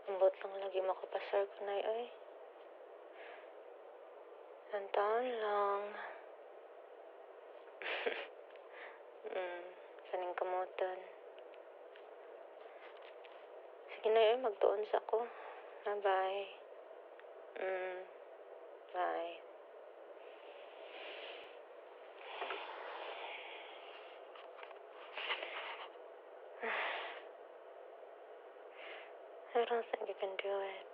Ambot lang lagi makapasar ko na ay. Nantaon lang. Saning kamutan. Sige na ay, magtuon sa ko. Bye-bye. Bye. I don't think you can do it.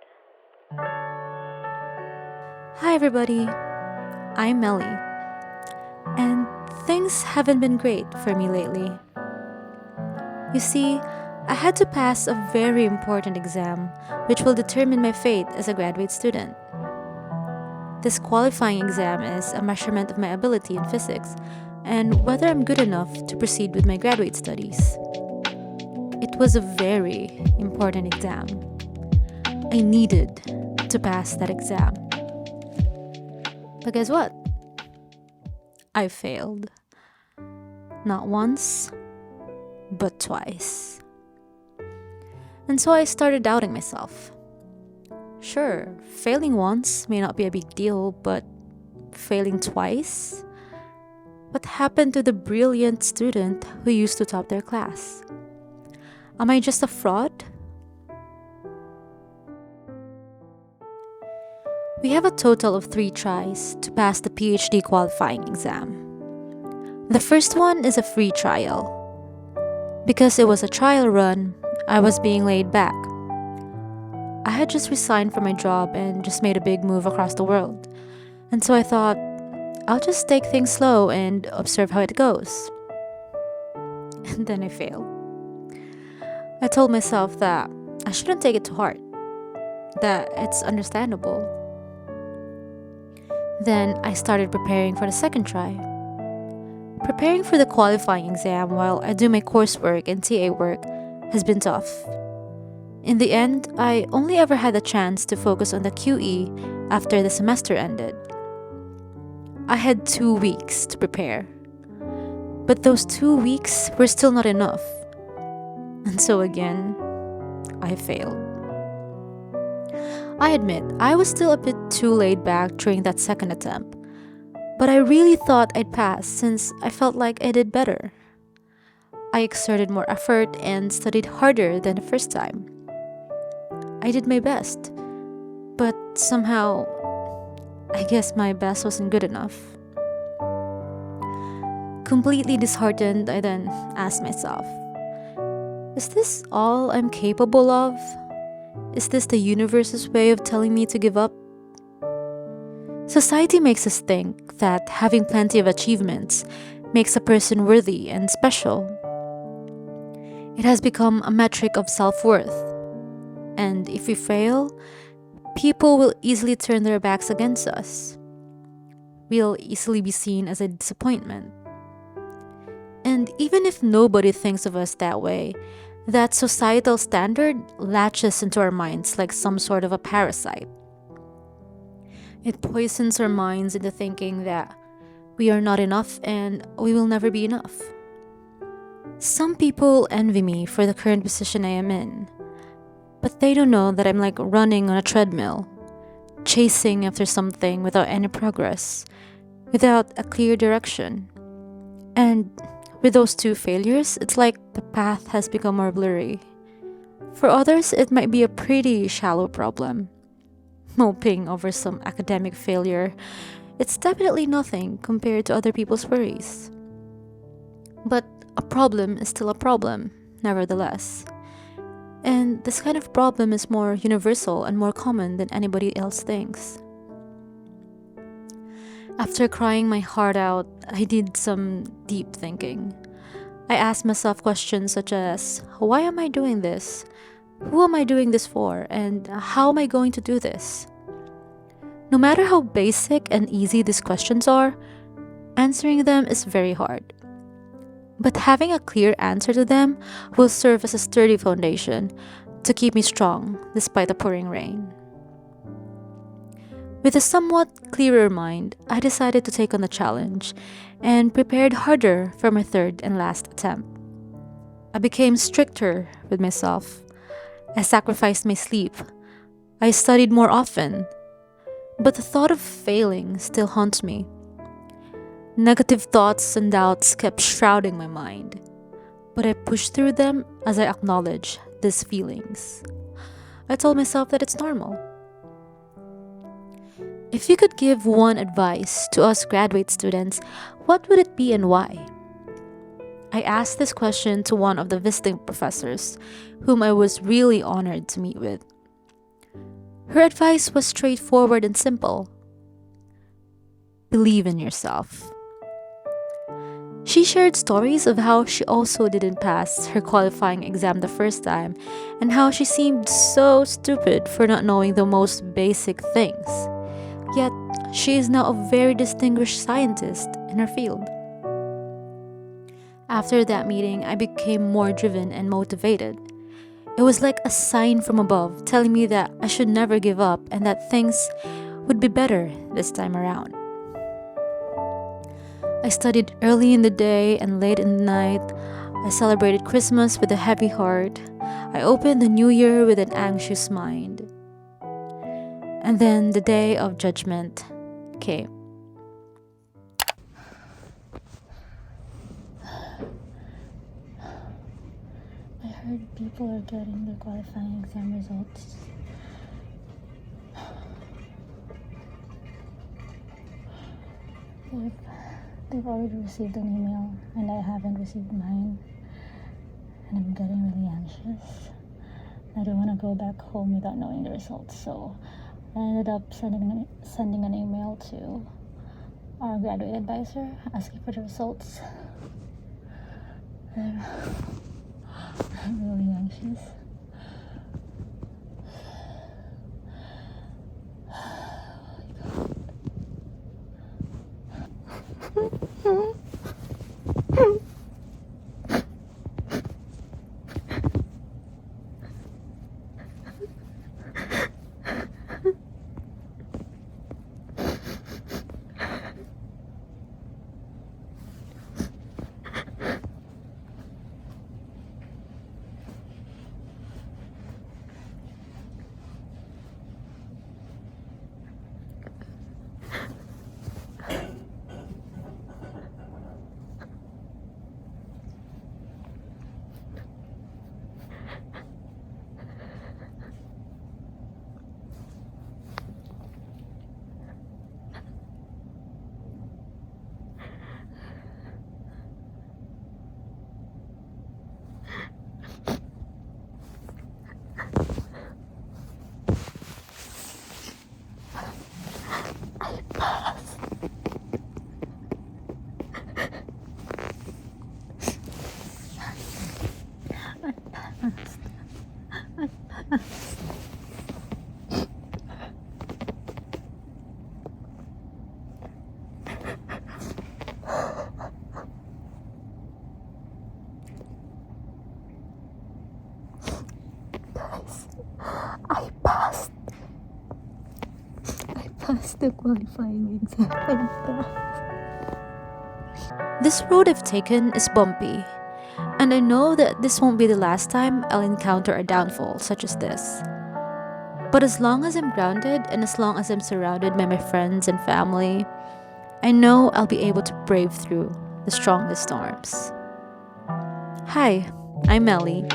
Hi everybody, I'm Melly, and things haven't been great for me lately. You see, I had to pass a very important exam which will determine my fate as a graduate student. This qualifying exam is a measurement of my ability in physics and whether I'm good enough to proceed with my graduate studies. It was a very important exam. I needed to pass that exam. But guess what? I failed. Not once, but twice. And so I started doubting myself. Sure, failing once may not be a big deal, but failing twice? What happened to the brilliant student who used to top their class? Am I just a fraud? We have a total of 3 tries to pass the PhD qualifying exam. The first one is a free trial. Because it was a trial run, I was being laid back. I had just resigned from my job and just made a big move across the world. And so I thought, I'll just take things slow and observe how it goes. And then I failed. I told myself that I shouldn't take it to heart, that it's understandable. Then I started preparing for the second try. Preparing for the qualifying exam while I do my coursework and TA work has been tough. In the end, I only ever had the chance to focus on the QE after the semester ended. I had 2 weeks to prepare. But those 2 weeks were still not enough. And so again, I failed. I admit, I was still a bit too laid back during that second attempt. But I really thought I'd pass since I felt like I did better. I exerted more effort and studied harder than the first time. I did my best, but somehow, I guess my best wasn't good enough. Completely disheartened, I then asked myself, is this all I'm capable of? Is this the universe's way of telling me to give up? Society makes us think that having plenty of achievements makes a person worthy and special. It has become a metric of self-worth. And if we fail, people will easily turn their backs against us. We'll easily be seen as a disappointment. And even if nobody thinks of us that way, that societal standard latches into our minds like some sort of a parasite. It poisons our minds into thinking that we are not enough and we will never be enough. Some people envy me for the current position I am in, but they don't know that I'm like running on a treadmill, chasing after something without any progress, without a clear direction. And with those 2 failures, it's like the path has become more blurry. For others, it might be a pretty shallow problem. Moping over some academic failure, it's definitely nothing compared to other people's worries. But a problem is still a problem, nevertheless. And this kind of problem is more universal and more common than anybody else thinks. After crying my heart out, I did some deep thinking. I asked myself questions such as, why am I doing this? Who am I doing this for? And how am I going to do this? No matter how basic and easy these questions are, answering them is very hard. But having a clear answer to them will serve as a sturdy foundation to keep me strong despite the pouring rain. With a somewhat clearer mind, I decided to take on the challenge and prepared harder for my third and last attempt. I became stricter with myself. I sacrificed my sleep. I studied more often. But the thought of failing still haunts me. Negative thoughts and doubts kept shrouding my mind. But I pushed through them as I acknowledged these feelings. I told myself that it's normal. If you could give one advice to us graduate students, what would it be and why? I asked this question to one of the visiting professors, whom I was really honored to meet with. Her advice was straightforward and simple. Believe in yourself. She shared stories of how she also didn't pass her qualifying exam the first time and how she seemed so stupid for not knowing the most basic things. Yet, she is now a very distinguished scientist in her field. After that meeting, I became more driven and motivated. It was like a sign from above telling me that I should never give up and that things would be better this time around. I studied early in the day and late in the night. I celebrated Christmas with a heavy heart. I opened the new year with an anxious mind. And then the day of judgment came. I heard people are getting their qualifying exam results. They've already received an email and I haven't received mine. And I'm getting really anxious. I don't want to go back home without knowing the results, so I ended up sending an email to our graduate advisor asking for the results. I'm really anxious. I passed. I passed the qualifying exam. This road I've taken is bumpy, and I know that this won't be the last time I'll encounter a downfall such as this. But as long as I'm grounded and as long as I'm surrounded by my friends and family, I know I'll be able to brave through the strongest storms. Hi, I'm Melly,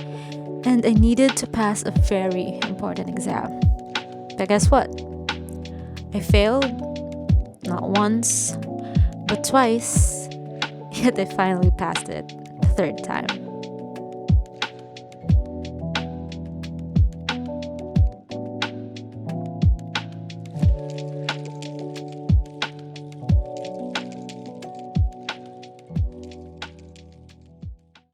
and I needed to pass a very important exam. But guess what? I failed, not once, but twice, yet I finally passed it the third time.